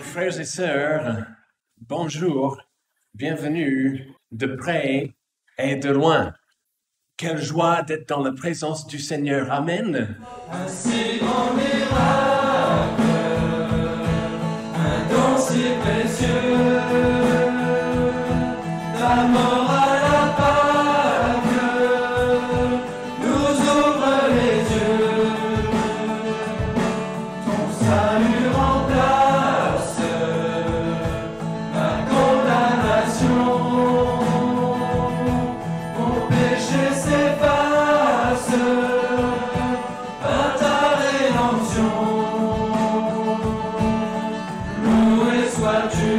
Frères et sœurs, bonjour, bienvenue de près et de loin. Quelle joie d'être dans la présence du Seigneur. Amen. Un si grand miracle, un don si précieux, ta mort à la Pâque nous ouvre les yeux, ton salut remplace ma condamnation, mon péché s'efface. Loué sois-tu,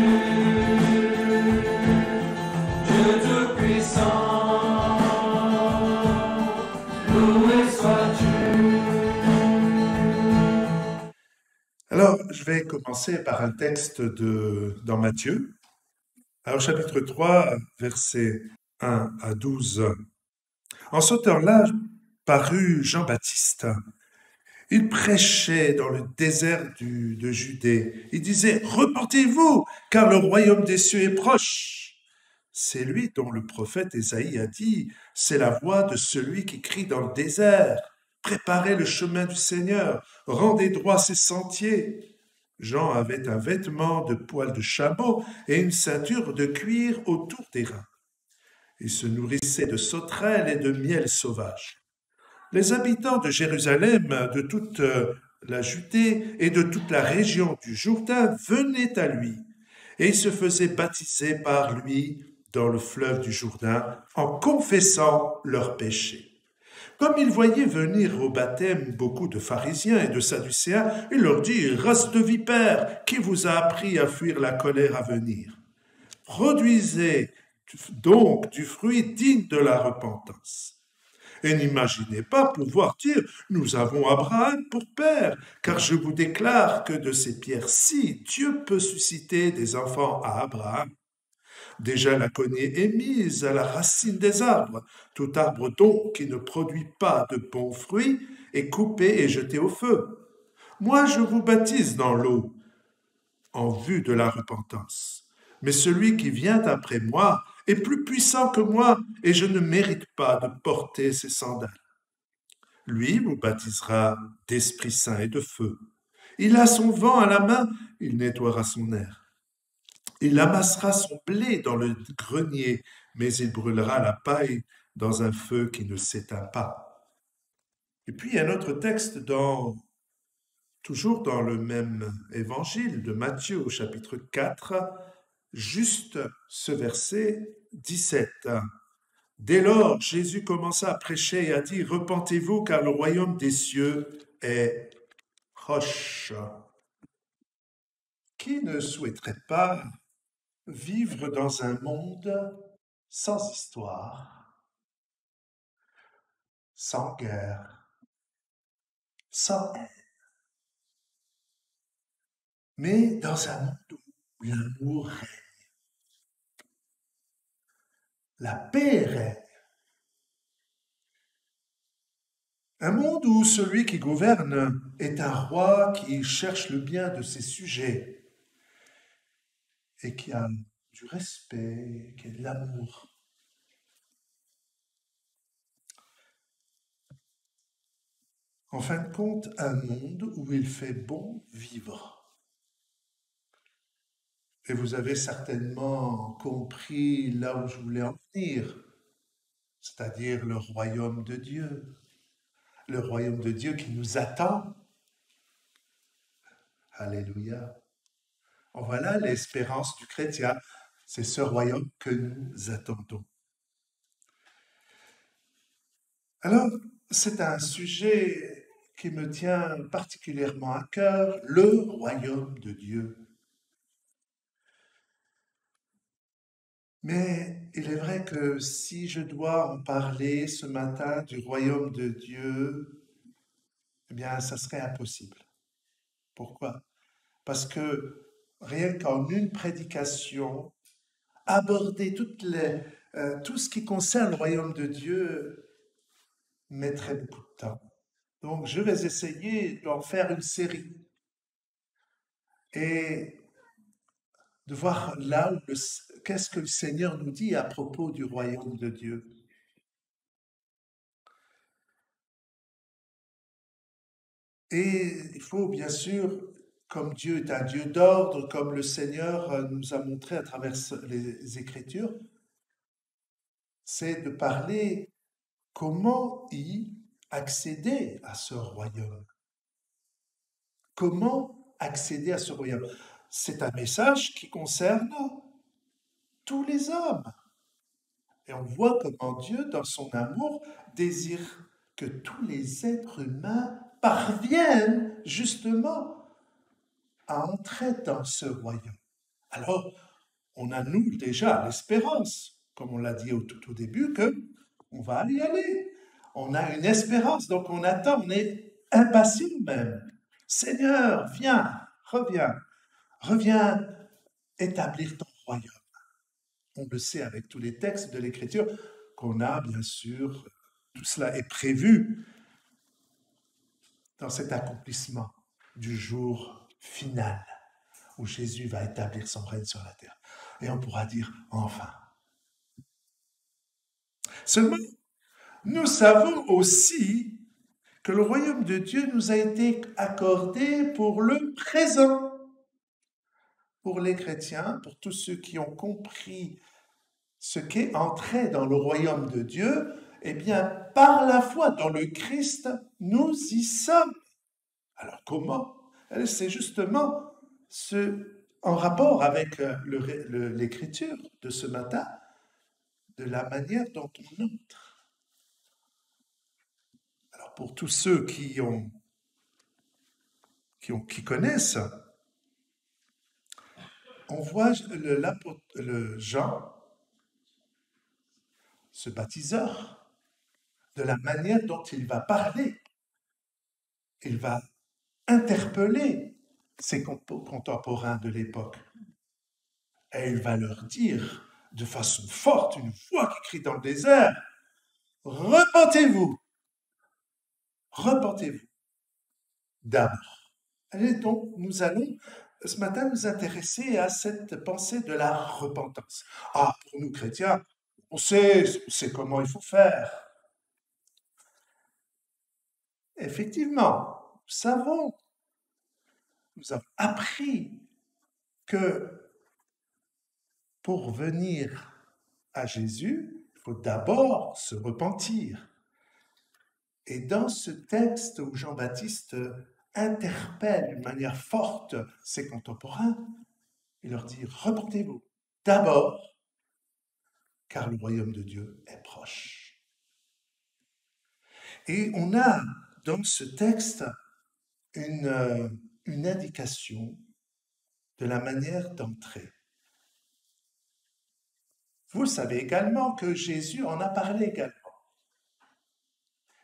Dieu Tout-Puissant, loué sois-tu. Alors, je vais commencer par un texte dans Matthieu. Alors, chapitre 3, versets 1 à 12. En ce temps-là, parut Jean-Baptiste. Il prêchait dans le désert de Judée. Il disait, « Repentez-vous, car le royaume des cieux est proche. » C'est lui dont le prophète Ésaïe a dit, « C'est la voix de celui qui crie dans le désert. Préparez le chemin du Seigneur, rendez droit ses sentiers. » Jean avait un vêtement de poil de chameau et une ceinture de cuir autour des reins. Il se nourrissait de sauterelles et de miel sauvage. Les habitants de Jérusalem, de toute la Judée et de toute la région du Jourdain venaient à lui, et ils se faisaient baptiser par lui dans le fleuve du Jourdain en confessant leurs péchés. Comme ils voyaient venir au baptême beaucoup de pharisiens et de sadducéens, il leur dit, « Race de vipères, qui vous a appris à fuir la colère à venir? Produisez donc du fruit digne de la repentance. » Et n'imaginez pas pouvoir dire, « Nous avons Abraham pour père, car je vous déclare que de ces pierres-ci, Dieu peut susciter des enfants à Abraham. Déjà la cognée est mise à la racine des arbres. Tout arbre donc qui ne produit pas de bons fruits est coupé et jeté au feu. Moi je vous baptise dans l'eau, en vue de la repentance. Mais celui qui vient après moi est plus puissant que moi, et je ne mérite pas de porter ses sandales. Lui vous baptisera d'Esprit Saint et de feu. Il a son vent à la main, il nettoiera son air. Il amassera son blé dans le grenier, mais il brûlera la paille dans un feu qui ne s'éteint pas. » Et puis un autre texte toujours dans le même évangile de Matthieu au chapitre 4, juste ce verset 17. Dès lors, Jésus commença à prêcher et à dire, « Repentez-vous, car le royaume des cieux est proche. » Qui ne souhaiterait pas vivre dans un monde sans histoire, sans guerre, sans haine, mais dans un monde où l'amour règne, la paix règne, un monde où celui qui gouverne est un roi qui cherche le bien de ses sujets et qui a du respect, qui a de l'amour. En fin de compte, un monde où il fait bon vivre. Et vous avez certainement compris là où je voulais en venir, c'est-à-dire le royaume de Dieu. Le royaume de Dieu qui nous attend. Alléluia. Voilà l'espérance du chrétien. C'est ce royaume que nous attendons. Alors, c'est un sujet qui me tient particulièrement à cœur, le royaume de Dieu. Mais il est vrai que si je dois en parler ce matin du royaume de Dieu, eh bien, ça serait impossible. Pourquoi? Parce que rien qu'en une prédication, aborder tout ce qui concerne le royaume de Dieu mettrait beaucoup de temps. Donc, je vais essayer d'en faire une série. Et de voir là où qu'est-ce que le Seigneur nous dit à propos du royaume de Dieu. Et il faut bien sûr, comme Dieu est un Dieu d'ordre, comme le Seigneur nous a montré à travers les Écritures, c'est de parler comment y accéder à ce royaume. Comment accéder à ce royaume? C'est un message qui concerne tous les hommes. Et on voit comment Dieu, dans son amour, désire que tous les êtres humains parviennent justement à entrer dans ce royaume. Alors, on a, nous, déjà l'espérance, comme on l'a dit tout au début, que on va y aller. On a une espérance, donc on attend, on est impatient même. Seigneur, viens, reviens établir ton royaume. On le sait avec tous les textes de l'Écriture qu'on a, bien sûr, tout cela est prévu dans cet accomplissement du jour final où Jésus va établir son règne sur la terre. Et on pourra dire enfin. Seulement, nous savons aussi que le royaume de Dieu nous a été accordé pour le présent. Pour les chrétiens, pour tous ceux qui ont compris ce qu'est entrer dans le royaume de Dieu, eh bien, par la foi dans le Christ, nous y sommes. Alors comment? C'est justement en rapport avec l'écriture de ce matin, de la manière dont on entre. Alors pour tous ceux qui connaissent, on voit le Jean, ce baptiseur, de la manière dont il va parler. Il va interpeller ses contemporains de l'époque. Et il va leur dire de façon forte, une voix qui crie dans le désert, « Repentez-vous! Repentez-vous! » D'abord. Et donc, nous allons ce matin nous intéresser à cette pensée de la repentance. Ah, pour nous chrétiens, on sait comment il faut faire. Effectivement, nous avons appris que pour venir à Jésus, il faut d'abord se repentir. Et dans ce texte où Jean-Baptiste interpelle d'une manière forte ses contemporains, il leur dit « Repentez-vous d'abord, car le royaume de Dieu est proche. » Et on a dans ce texte une indication de la manière d'entrer. Vous savez également que Jésus en a parlé également.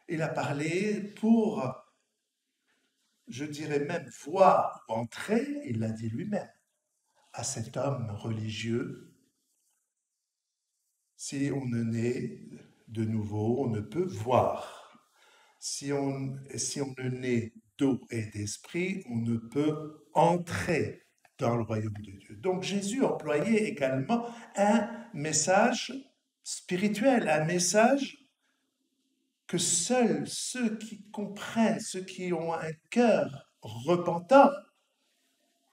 Il a parlé pour, je dirais même, voir entrer, il l'a dit lui-même, à cet homme religieux. Si on ne naît de nouveau, on ne peut voir. Si on ne naît d'eau et d'esprit, on ne peut entrer dans le royaume de Dieu. Donc Jésus employait également un message spirituel, un message que seuls ceux qui comprennent, ceux qui ont un cœur repentant,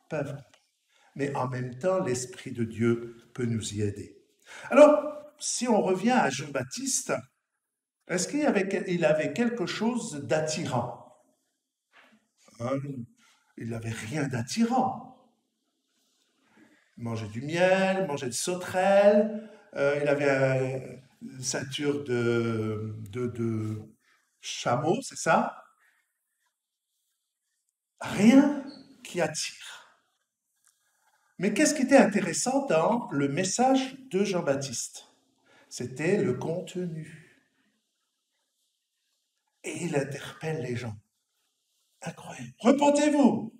peuvent comprendre. Mais en même temps, l'Esprit de Dieu peut nous y aider. Alors, si on revient à Jean-Baptiste, est-ce qu'il avait quelque chose d'attirant? Il n'avait rien d'attirant. Il mangeait du miel, il mangeait des sauterelles, il avait une ceinture de chameau, c'est ça? Rien qui attire. Mais qu'est-ce qui était intéressant dans le message de Jean-Baptiste? C'était le contenu. Et il interpelle les gens. Incroyable. Repentez-vous!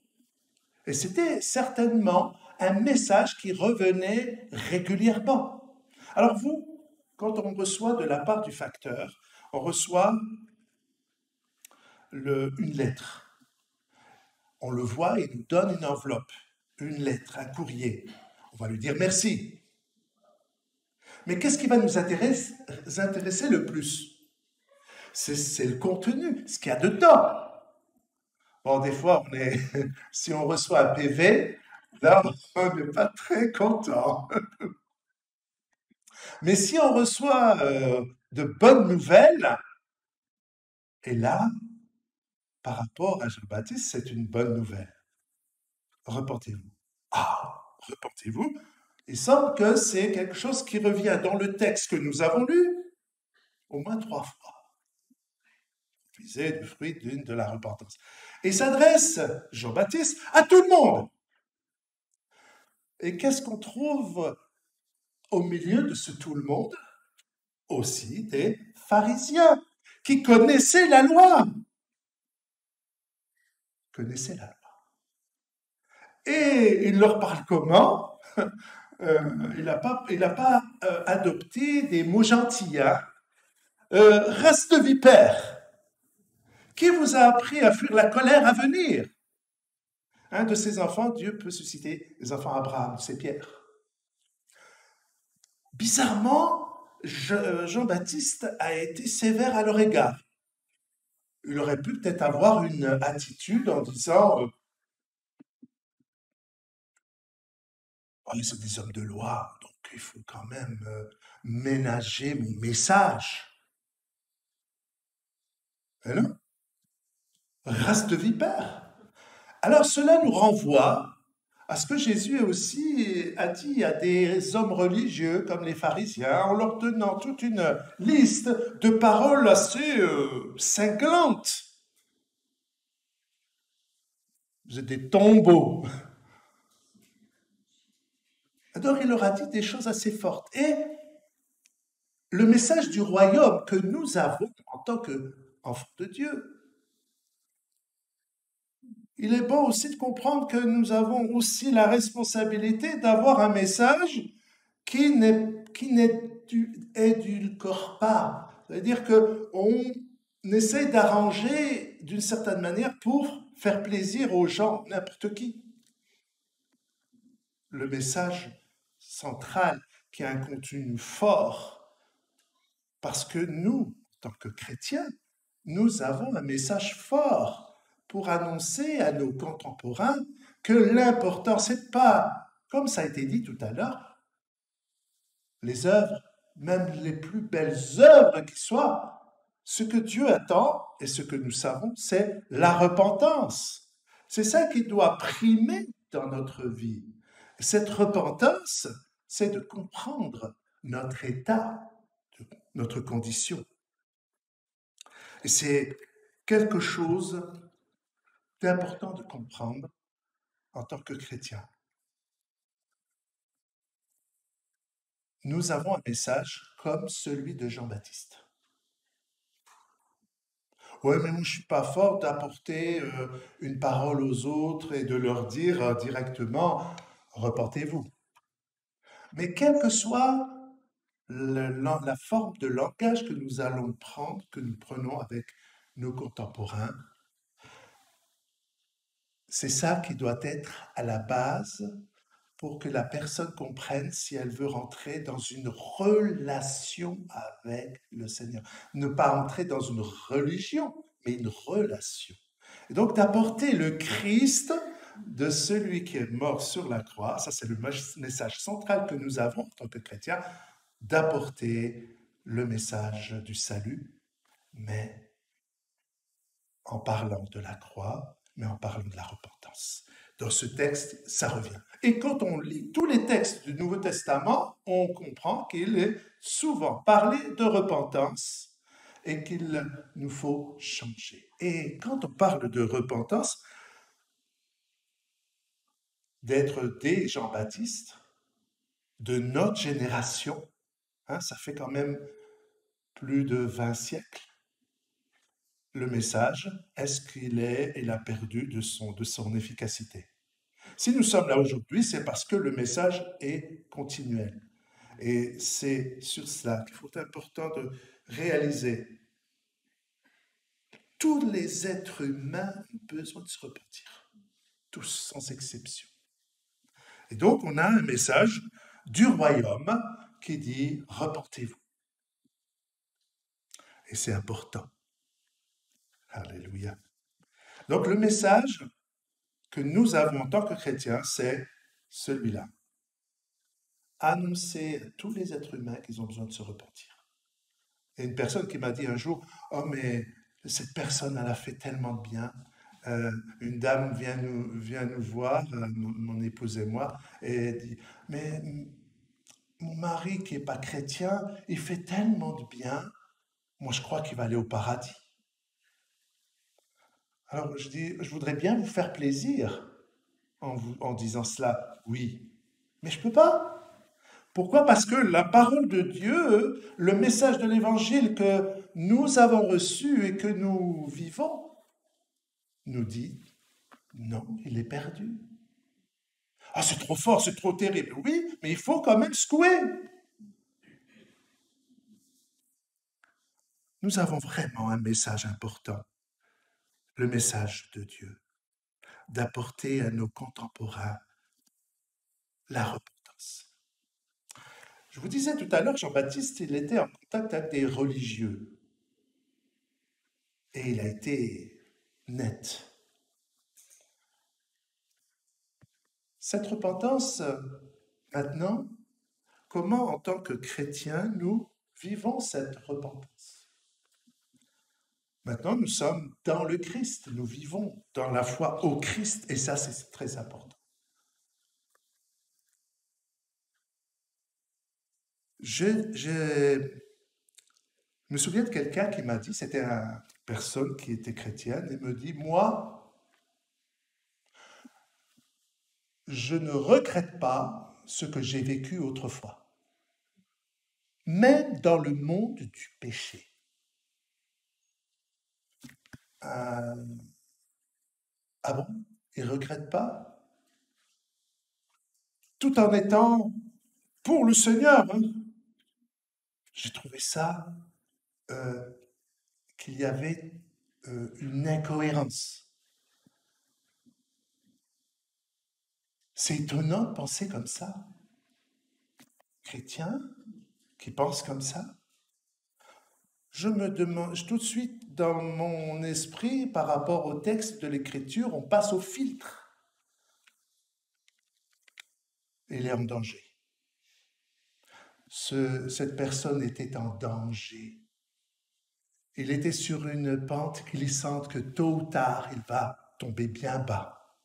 Et c'était certainement un message qui revenait régulièrement. Alors vous, quand on reçoit de la part du facteur, on reçoit une lettre. On le voit, il nous donne une enveloppe, une lettre, un courrier. On va lui dire merci. Mais qu'est-ce qui va nous intéresser le plus? C'est le contenu, ce qu'il y a dedans. Bon, des fois, si on reçoit un PV, là, on n'est pas très content. Mais si on reçoit de bonnes nouvelles, et là, par rapport à Jean-Baptiste, c'est une bonne nouvelle. Repentez-vous. Ah, repentez-vous. Il semble que c'est quelque chose qui revient dans le texte que nous avons lu au moins 3 fois. Puiser du fruit de la repentance. Et s'adresse, Jean-Baptiste, à tout le monde. Et qu'est-ce qu'on trouve au milieu de ce tout le monde? Aussi des pharisiens qui connaissaient la loi. Connaissaient la loi. Et il leur parle comment? Il n'a pas adopté des mots gentils. Hein? Race de vipères. Qui vous a appris à fuir la colère à venir? Un de ses enfants, Dieu peut susciter les enfants Abraham, c'est Pierre. Bizarrement, Jean-Baptiste a été sévère à leur égard. Il aurait pu peut-être avoir une attitude en disant c'est des hommes de loi, donc il faut quand même ménager mon message. Et non? Race de vipères. Alors cela nous renvoie à ce que Jésus aussi a dit à des hommes religieux comme les pharisiens en leur donnant toute une liste de paroles assez cinglantes. Vous êtes des tombeaux. Alors il leur a dit des choses assez fortes. Et le message du royaume que nous avons en tant qu'enfants de Dieu, il est bon aussi de comprendre que nous avons aussi la responsabilité d'avoir un message qui n'édulcore pas. C'est-à-dire qu'on essaie d'arranger d'une certaine manière pour faire plaisir aux gens, n'importe qui. Le message central qui a un contenu fort, parce que nous, en tant que chrétiens, nous avons un message fort pour annoncer à nos contemporains que l'important, c'est pas, comme ça a été dit tout à l'heure, les œuvres, même les plus belles œuvres qui soient, ce que Dieu attend et ce que nous savons, c'est la repentance. C'est ça qui doit primer dans notre vie. Cette repentance, c'est de comprendre notre état, notre condition. Et c'est quelque chose d'important de comprendre en tant que chrétien. Nous avons un message comme celui de Jean-Baptiste. Oui, mais moi, je ne suis pas fort d'apporter une parole aux autres et de leur dire directement « repentez-vous ». Mais quelle que soit la forme de langage que nous allons prendre, que nous prenons avec nos contemporains, c'est ça qui doit être à la base pour que la personne comprenne si elle veut rentrer dans une relation avec le Seigneur. Ne pas entrer dans une religion, mais une relation. Et donc d'apporter le Christ de celui qui est mort sur la croix, ça c'est le message central que nous avons en tant que chrétiens, d'apporter le message du salut, mais en parlant de la croix, mais en parlant de la repentance. Dans ce texte, ça revient. Et quand on lit tous les textes du Nouveau Testament, on comprend qu'il est souvent parlé de repentance et qu'il nous faut changer. Et quand on parle de repentance, d'être des Jean-Baptiste, de notre génération, ça fait quand même plus de 20 siècles, le message, est-ce qu'il a perdu de son efficacité? Si nous sommes là aujourd'hui, c'est parce que le message est continuel. Et c'est sur cela qu'il faut important de réaliser. Tous les êtres humains ont besoin de se repentir. Tous, sans exception. Et donc, on a un message du royaume qui dit « Reportez-vous ». Et c'est important. Alléluia. Donc, le message que nous avons en tant que chrétiens, c'est celui-là. Annoncer à tous les êtres humains qu'ils ont besoin de se repentir. Et une personne qui m'a dit un jour, « Oh, mais cette personne, elle a fait tellement de bien. Une dame vient nous voir, mon épouse et moi, et elle dit, « Mais mon mari qui n'est pas chrétien, il fait tellement de bien. Moi, je crois qu'il va aller au paradis. » Alors, je dis, je voudrais bien vous faire plaisir en disant cela. Oui, mais je ne peux pas. Pourquoi? Parce que la parole de Dieu, le message de l'Évangile que nous avons reçu et que nous vivons, nous dit, non, il est perdu. Ah, c'est trop fort, c'est trop terrible. Oui, mais il faut quand même secouer. Nous avons vraiment un message important, le message de Dieu, d'apporter à nos contemporains la repentance. Je vous disais tout à l'heure, Jean-Baptiste, il était en contact avec des religieux. Et il a été net. Cette repentance, maintenant, comment en tant que chrétiens, nous vivons cette repentance? Maintenant, nous sommes dans le Christ, nous vivons dans la foi au Christ, et ça, c'est très important. Je me souviens de quelqu'un qui m'a dit, c'était une personne qui était chrétienne, et me dit, moi, je ne regrette pas ce que j'ai vécu autrefois, même dans le monde du péché. Ah bon? Il ne regrette pas? Tout en étant pour le Seigneur. Hein? J'ai trouvé ça, qu'il y avait une incohérence. C'est étonnant de penser comme ça. Chrétien qui pense comme ça. Je me demande, tout de suite dans mon esprit, par rapport au texte de l'Écriture, on passe au filtre. Il est en danger. Cette personne était en danger. Il était sur une pente glissante que tôt ou tard, il va tomber bien bas.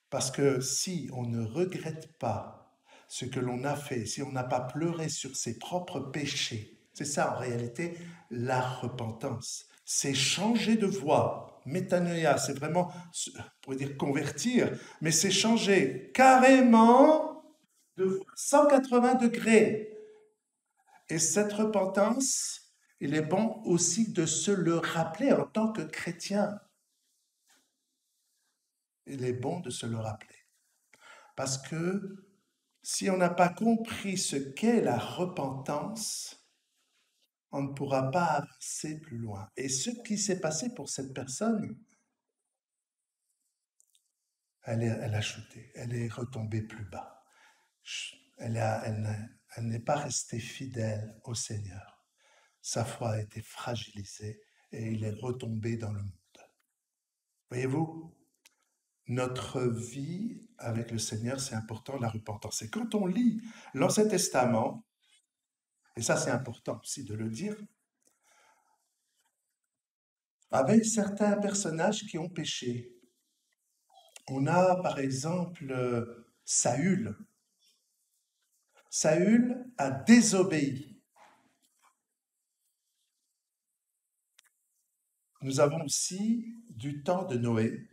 Parce que si on ne regrette pas ce que l'on a fait, si on n'a pas pleuré sur ses propres péchés, c'est ça en réalité la repentance. C'est changer de voie. Métanoïa, c'est vraiment, on pourrait dire convertir, mais c'est changer carrément de 180 degrés. Et cette repentance, il est bon aussi de se le rappeler en tant que chrétien. Il est bon de se le rappeler. Parce que si on n'a pas compris ce qu'est la repentance, on ne pourra pas avancer plus loin. Et ce qui s'est passé pour cette personne, elle a chuté, elle est retombée plus bas. Elle n'est pas restée fidèle au Seigneur. Sa foi a été fragilisée et il est retombé dans le monde. Voyez-vous, notre vie avec le Seigneur, c'est important, la repentance. Et quand on lit l'Ancien Testament, et ça c'est important aussi de le dire, avec certains personnages qui ont péché. On a par exemple Saül. Saül a désobéi. Nous avons aussi du temps de Noé.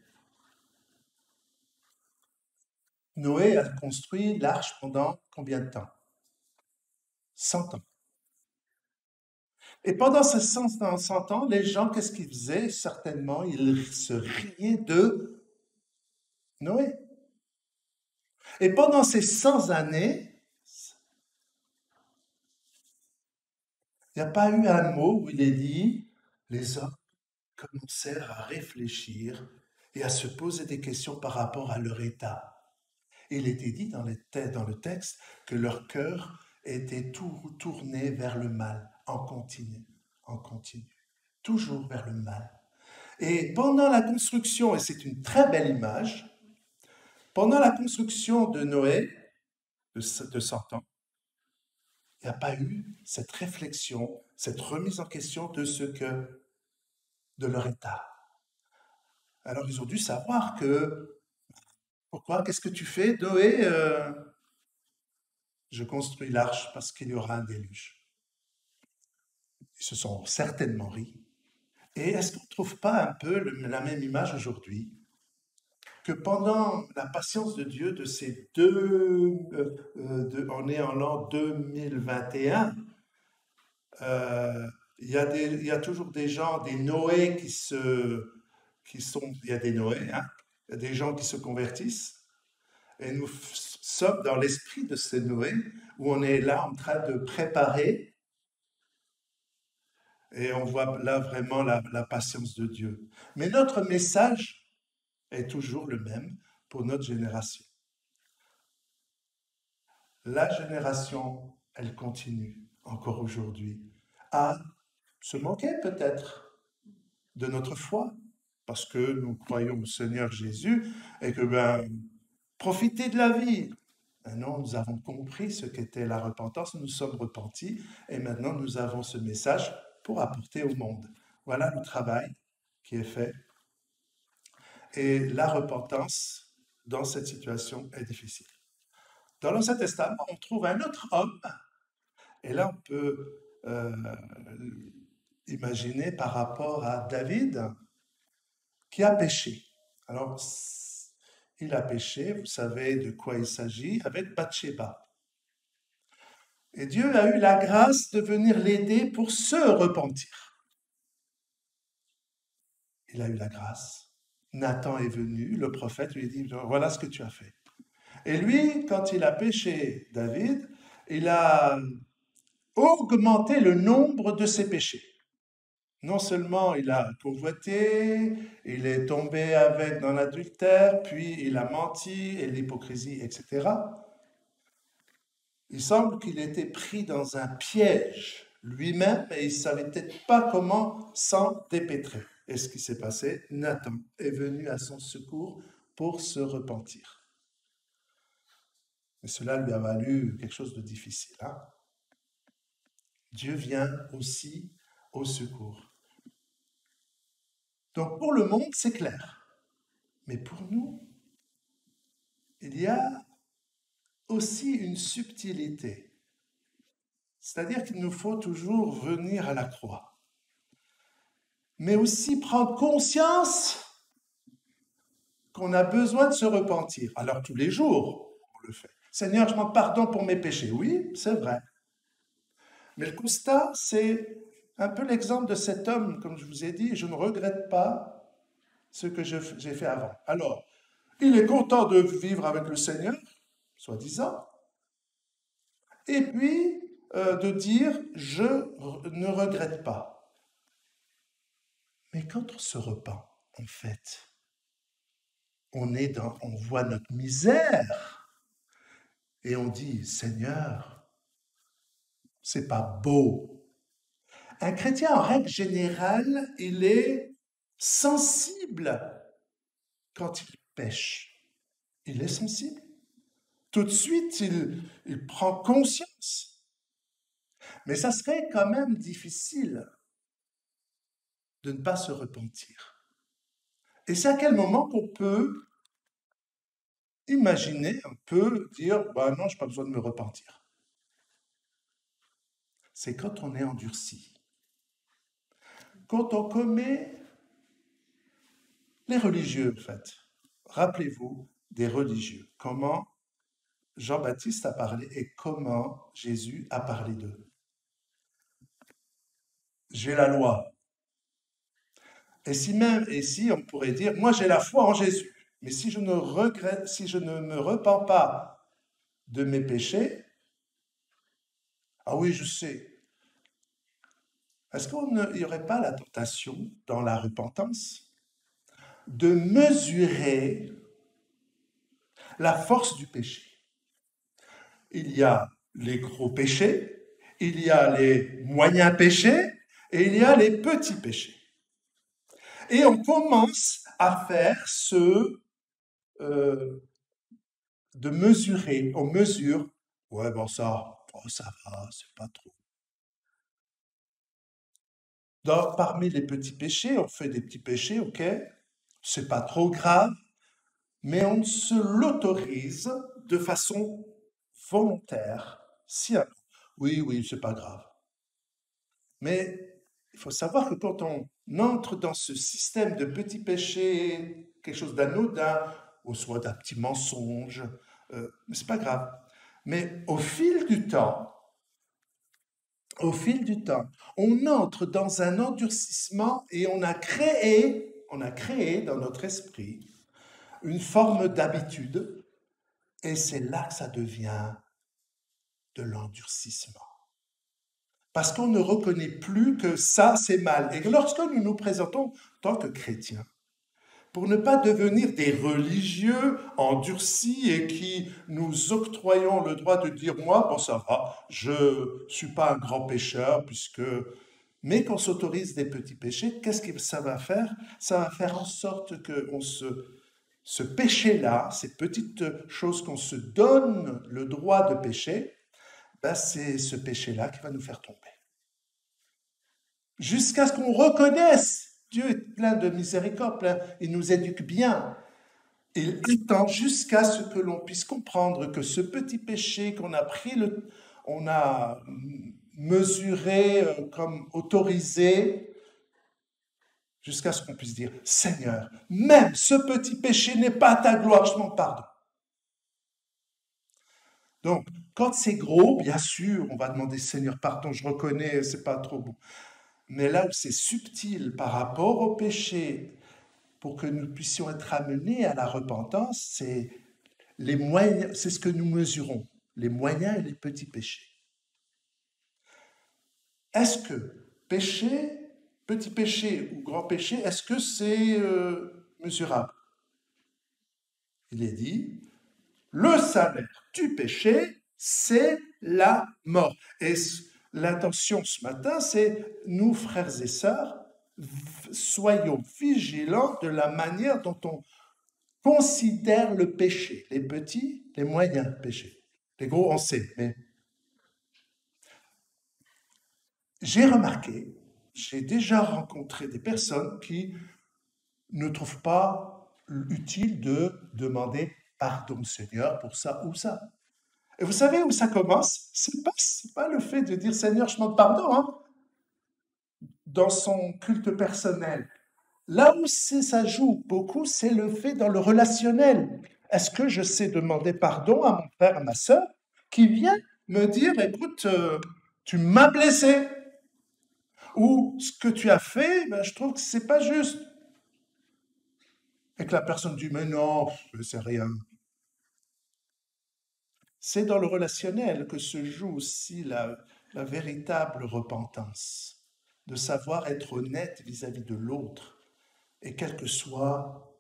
Noé a construit l'arche pendant combien de temps? 100 ans. Et pendant ces 100 ans, les gens, qu'est-ce qu'ils faisaient? Certainement, ils se riaient de Noé. Et pendant ces 100 années, il n'y a pas eu un mot où il est dit, les hommes commencèrent à réfléchir et à se poser des questions par rapport à leur état. Il était dit dans le texte que leur cœur était tout tourné vers le mal, en continu, toujours vers le mal. Et pendant la construction, et c'est une très belle image, pendant la construction de Noé, de 100 ans, il n'y a pas eu cette réflexion, cette remise en question de leur état. Alors ils ont dû savoir pourquoi, qu'est-ce que tu fais, Noé? Je construis l'arche parce qu'il y aura un déluge. Ils se sont certainement ris. Et est-ce qu'on ne trouve pas un peu la même image aujourd'hui? Que pendant la patience de Dieu de ces on est en l'an 2021, il y a toujours des gens, des Noé il y a des Noé, hein, il y a des gens qui se convertissent, et nous sommes dans l'esprit de ces Noé, où on est là en train de préparer, et on voit là vraiment la patience de Dieu. Mais notre message est toujours le même pour notre génération. La génération, elle continue encore aujourd'hui à se moquer peut-être de notre foi, parce que nous croyons au Seigneur Jésus et que profiter de la vie. Maintenant, nous avons compris ce qu'était la repentance, nous sommes repentis et maintenant nous avons ce message pour apporter au monde. Voilà le travail qui est fait. Et la repentance, dans cette situation, est difficile. Dans l'Ancien Testament, on trouve un autre homme, et là on peut imaginer par rapport à David, qui a péché. Alors, il a péché, vous savez de quoi il s'agit, avec Bathsheba. Et Dieu a eu la grâce de venir l'aider pour se repentir. Il a eu la grâce. Nathan est venu, le prophète lui a dit, voilà ce que tu as fait. Et lui, quand il a péché David, il a augmenté le nombre de ses péchés. Non seulement il a convoité, il est tombé dans l'adultère, puis il a menti et l'hypocrisie, etc. Il semble qu'il était pris dans un piège lui-même et il ne savait peut-être pas comment s'en dépêtrer. Et ce qui s'est passé, Nathan est venu à son secours pour se repentir. Mais cela lui a valu quelque chose de difficile. Hein? Dieu vient aussi au secours. Donc pour le monde, c'est clair. Mais pour nous, il y a aussi une subtilité. C'est-à-dire qu'il nous faut toujours venir à la croix. Mais aussi prendre conscience qu'on a besoin de se repentir. Alors tous les jours, on le fait. Seigneur, je demande pardon pour mes péchés. Oui, c'est vrai. Mais le constat, c'est un peu l'exemple de cet homme, comme je vous ai dit, je ne regrette pas ce que j'ai fait avant. Alors, il est content de vivre avec le Seigneur, soi-disant, et puis de dire, je ne regrette pas. Mais quand on se repent, en fait, on voit notre misère et on dit, Seigneur, c'est pas beau. Un chrétien, en règle générale, il est sensible quand il pêche. Il est sensible. Tout de suite, il prend conscience. Mais ça serait quand même difficile de ne pas se repentir. Et c'est à quel moment qu'on peut imaginer, on peut dire, non, je n'ai pas besoin de me repentir. C'est quand on est endurci. Quand on commet les religieux, en fait. Rappelez-vous des religieux. Comment Jean-Baptiste a parlé et comment Jésus a parlé d'eux. J'ai la loi. Et si on pourrait dire, moi j'ai la foi en Jésus, mais si je ne me repens pas de mes péchés, ah oui, je sais. Est-ce qu'il n'y aurait pas la tentation dans la repentance de mesurer la force du péché. Il y a les gros péchés, il y a les moyens péchés et il y a les petits péchés. Et on commence à faire de mesurer, on mesure, ouais bon ça va, c'est pas trop. Parmi les petits péchés, on fait des petits péchés, ok, c'est pas trop grave, mais on se l'autorise de façon volontaire, sciemment. Oui, c'est pas grave. Mais il faut savoir que quand on entre dans ce système de petits péchés, quelque chose d'anodin, ou soit d'un petit mensonge, c'est pas grave. Mais au fil du temps, on entre dans un endurcissement et on a créé dans notre esprit une forme d'habitude, et c'est là que ça devient de l'endurcissement. Parce qu'on ne reconnaît plus que ça, c'est mal. Et que lorsque nous nous présentons en tant que chrétiens, pour ne pas devenir des religieux endurcis et qui nous octroyons le droit de dire « moi, bon ça va, je ne suis pas un grand pécheur, puisque… » Mais qu'on s'autorise des petits péchés, qu'est-ce que ça va faire? Ça va faire en sorte que ce péché-là, ces petites choses qu'on se donne le droit de pécher, ben c'est ce péché-là qui va nous faire tomber. Jusqu'à ce qu'on reconnaisse, Dieu est plein de miséricorde, il nous éduque bien. Il attend jusqu'à ce que l'on puisse comprendre que ce petit péché qu'on a on a mesuré comme autorisé, jusqu'à ce qu'on puisse dire, Seigneur, même ce petit péché n'est pas à ta gloire, je m'en pardonne. Donc, quand c'est gros, bien sûr, on va demander, Seigneur, pardon, je reconnais, c'est pas trop bon. Mais là où c'est subtil par rapport au péché, pour que nous puissions être amenés à la repentance, c'est les moyens, c'est ce que nous mesurons, les moyens et les petits péchés. Est-ce que péché, petit péché ou grand péché, est-ce que c'est mesurable? Il est dit, le salaire du péché, c'est la mort. Et l'intention ce matin, c'est nous, frères et sœurs, soyons vigilants de la manière dont on considère le péché, les petits, les moyens péchés. Les gros, on sait, mais j'ai déjà rencontré des personnes qui ne trouvent pas utile de demander pardon, Seigneur, pour ça ou ça. Et vous savez où ça commence? C'est pas le fait de dire Seigneur, je demande pardon, hein, dans son culte personnel. Là où ça joue beaucoup, c'est le fait dans le relationnel. Est-ce que je sais demander pardon à mon frère, à ma sœur, qui vient me dire, écoute, tu m'as blessé, ou ce que tu as fait, ben, je trouve que c'est pas juste. Et que la personne dit, mais non, c'est rien. C'est dans le relationnel que se joue aussi la véritable repentance, de savoir être honnête vis-à-vis de l'autre, et quel que soit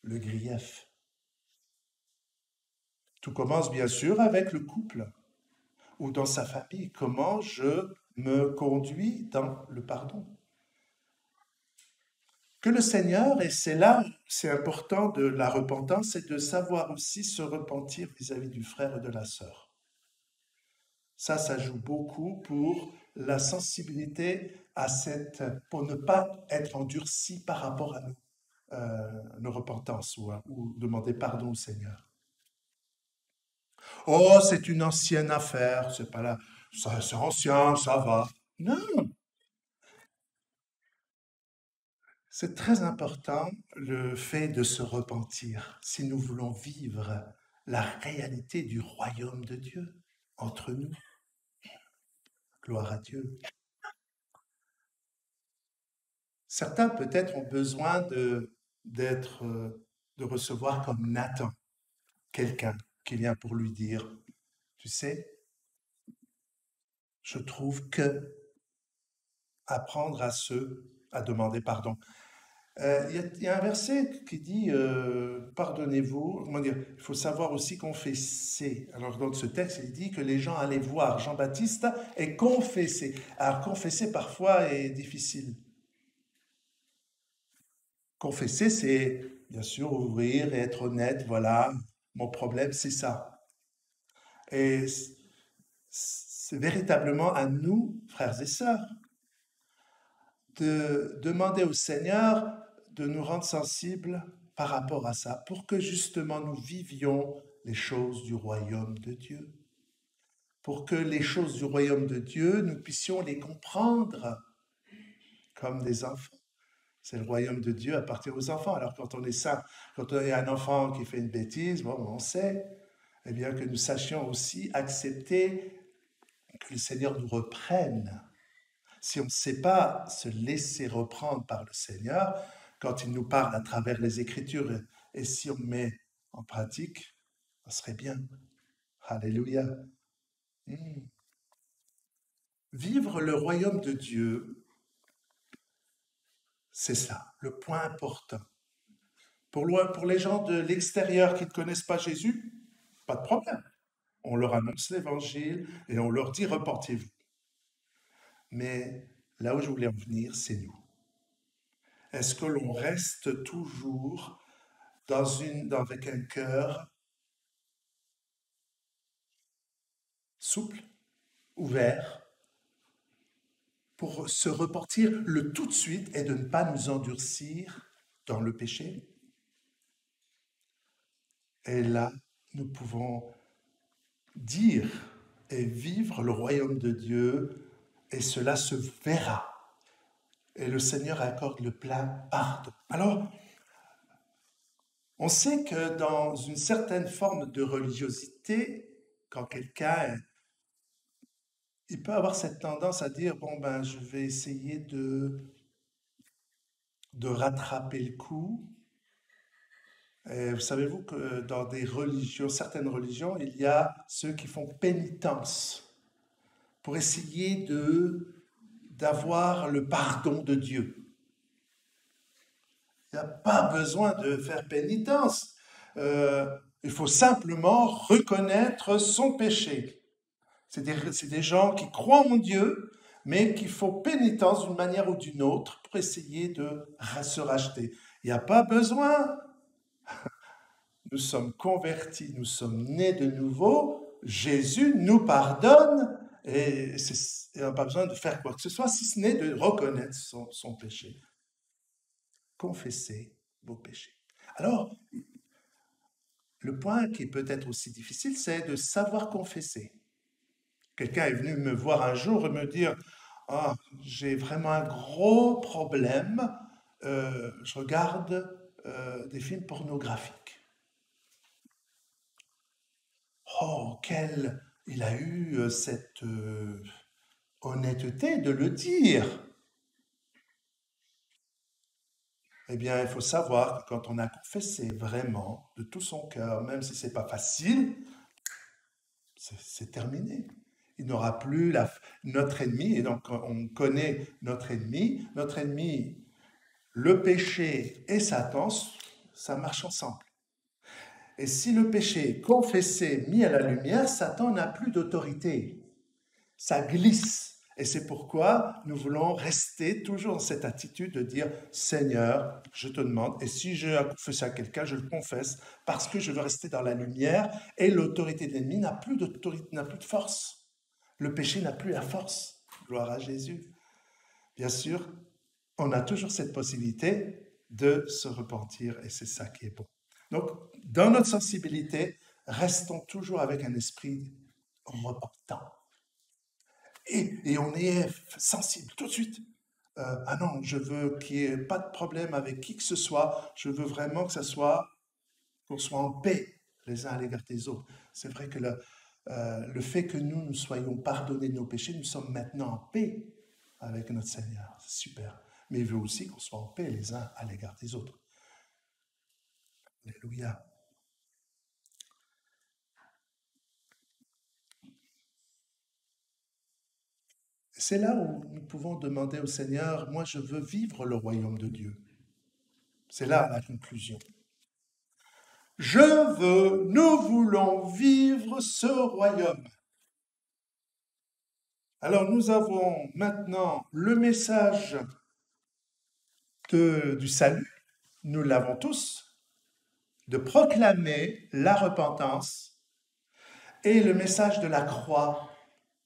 le grief. Tout commence bien sûr avec le couple ou dans sa famille. Comment je me conduis dans le pardon? Que le Seigneur, et c'est là, c'est important de la repentance, c'est de savoir aussi se repentir vis-à-vis du frère et de la sœur. Ça joue beaucoup pour la sensibilité pour ne pas être endurci par rapport à nos repentances ou demander pardon au Seigneur. Oh, c'est une ancienne affaire, c'est pas là, c'est ancien, ça va. Non, c'est très important le fait de se repentir si nous voulons vivre la réalité du royaume de Dieu entre nous. Gloire à Dieu. Certains peut-être ont besoin de recevoir comme Nathan, quelqu'un qui vient pour lui dire, tu sais, je trouve que apprendre à demander pardon. Il y a un verset qui dit pardonnez-vous, comment dire, il faut savoir aussi confesser. Alors dans ce texte, il dit que les gens allaient voir Jean-Baptiste et confesser. Alors confesser parfois est difficile. Confesser, c'est bien sûr ouvrir et être honnête, voilà, mon problème c'est ça. Et c'est véritablement à nous, frères et sœurs, de demander au Seigneur de nous rendre sensibles par rapport à ça, pour que justement nous vivions les choses du royaume de Dieu. Pour que les choses du royaume de Dieu, nous puissions les comprendre comme des enfants. C'est le royaume de Dieu appartient aux enfants. Alors quand on est saint, quand on est un enfant qui fait une bêtise, bon, on sait, eh bien que nous sachions aussi accepter que le Seigneur nous reprenne. Si on ne sait pas se laisser reprendre par le Seigneur, quand il nous parle à travers les Écritures, et si on met en pratique, ça serait bien. Alléluia. Vivre le royaume de Dieu, c'est ça, le point important. Pour les gens de l'extérieur qui ne connaissent pas Jésus, pas de problème. On leur annonce l'évangile et on leur dit repentez-vous. Mais là où je voulais en venir, c'est nous. Est-ce que l'on reste toujours avec un cœur souple, ouvert, pour se repentir le tout de suite et de ne pas nous endurcir dans le péché? Et là, nous pouvons dire et vivre le royaume de Dieu, et cela se verra. Et le Seigneur accorde le plein pardon. Alors, on sait que dans une certaine forme de religiosité, quand quelqu'un, il peut avoir cette tendance à dire, bon ben, je vais essayer de rattraper le coup. Et savez-vous que dans des religions, certaines religions, il y a ceux qui font pénitence pour essayer d'avoir le pardon de Dieu. Il n'y a pas besoin de faire pénitence. Il faut simplement reconnaître son péché. C'est des gens qui croient en Dieu, mais qui font pénitence d'une manière ou d'une autre pour essayer de se racheter. Il n'y a pas besoin. Nous sommes convertis, nous sommes nés de nouveau. Jésus nous pardonne et il n'y a pas besoin de faire quoi que ce soit, si ce n'est de reconnaître son péché. Confessez vos péchés. Alors, le point qui peut être aussi difficile, c'est de savoir confesser. Quelqu'un est venu me voir un jour et me dire « Ah, j'ai vraiment un gros problème, je regarde des films pornographiques. » Oh, il a eu cette honnêteté de le dire. Eh bien, il faut savoir que quand on a confessé vraiment de tout son cœur, même si ce n'est pas facile, c'est terminé. Il n'aura plus notre ennemi, et donc on connaît notre ennemi. Notre ennemi, le péché et Satan, ça marche ensemble. Et si le péché est confessé, mis à la lumière, Satan n'a plus d'autorité. Ça glisse. Et c'est pourquoi nous voulons rester toujours dans cette attitude de dire « Seigneur, je te demande, et si j'ai à confesser à quelqu'un, je le confesse, parce que je veux rester dans la lumière, et l'autorité de l'ennemi n'a plus d'autorité, n'a plus de force. Le péché n'a plus la force. Gloire à Jésus. » Bien sûr, on a toujours cette possibilité de se repentir, et c'est ça qui est bon. Donc, dans notre sensibilité, restons toujours avec un esprit repentant. Et on est sensible tout de suite. Ah non, je veux qu'il n'y ait pas de problème avec qui que ce soit. Je veux vraiment que qu'on soit en paix les uns à l'égard des autres. C'est vrai que le fait que nous soyons pardonnés de nos péchés, nous sommes maintenant en paix avec notre Seigneur. C'est super. Mais il veut aussi qu'on soit en paix les uns à l'égard des autres. Alléluia. C'est là où nous pouvons demander au Seigneur, moi je veux vivre le royaume de Dieu. C'est là la conclusion. Nous voulons vivre ce royaume. Alors nous avons maintenant le message du salut, nous l'avons tous, de proclamer la repentance et le message de la croix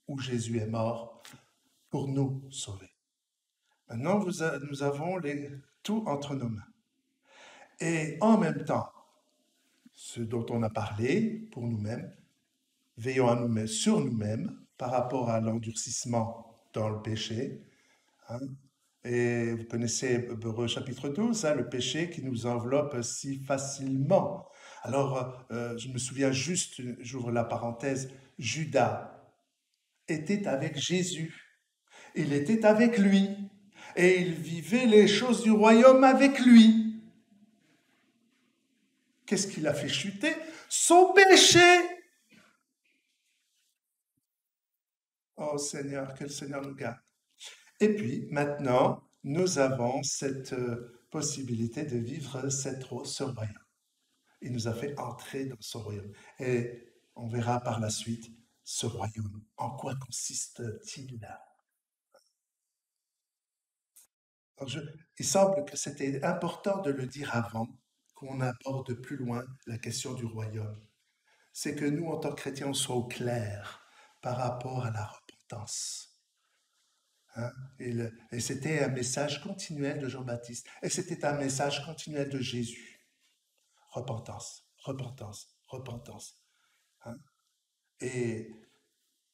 où Jésus est mort pour nous sauver. Maintenant, nous avons tout entre nos mains. Et en même temps, ce dont on a parlé pour nous-mêmes, veillons sur nous-mêmes par rapport à l'endurcissement dans le péché. Et vous connaissez Hébreux chapitre 12, le péché qui nous enveloppe si facilement. Alors, je me souviens juste, j'ouvre la parenthèse, Judas était avec Jésus. Il était avec lui. Et il vivait les choses du royaume avec lui. Qu'est-ce qui l'a fait chuter? Son péché! Oh Seigneur, que le Seigneur nous garde. Et puis, maintenant, nous avons cette possibilité de vivre ce royaume. Il nous a fait entrer dans ce royaume. Et on verra par la suite ce royaume. En quoi consiste-t-il? Il semble que c'était important de le dire avant qu'on aborde plus loin la question du royaume. C'est que nous, en tant que chrétiens, on soit au clair par rapport à la repentance. Et c'était un message continuel de Jean-Baptiste. Et c'était un message continuel de Jésus. Repentance, repentance, repentance. Et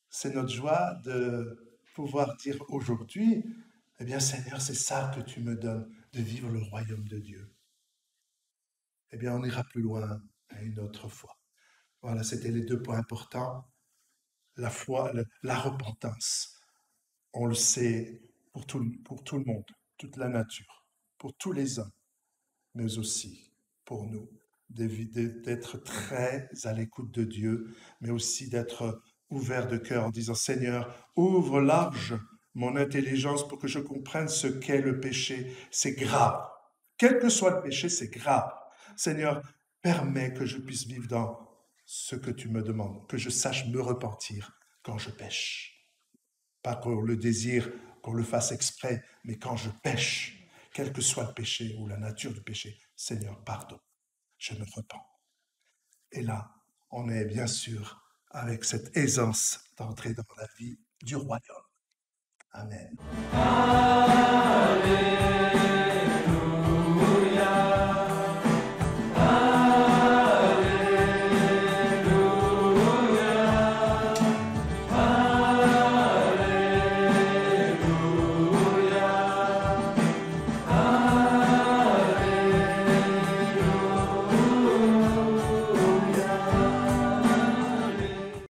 c'est notre joie de pouvoir dire aujourd'hui, eh bien Seigneur, c'est ça que tu me donnes, de vivre le royaume de Dieu. Eh bien, on ira plus loin une autre fois. Voilà, c'était les 2 points importants. La foi, la repentance. On le sait pour tout le monde, toute la nature, pour tous les hommes, mais aussi pour nous, d'être très à l'écoute de Dieu, mais aussi d'être ouvert de cœur en disant « Seigneur, ouvre large mon intelligence pour que je comprenne ce qu'est le péché. C'est grave. Quel que soit le péché, c'est grave. Seigneur, permets que je puisse vivre dans ce que tu me demandes, que je sache me repentir quand je pêche. Pas qu'on le désire, qu'on le fasse exprès, mais quand je pêche, quel que soit le péché ou la nature du péché, Seigneur, pardon, je me repens. Et là, on est bien sûr avec cette aisance d'entrer dans la vie du royaume. Amen. Alléluia.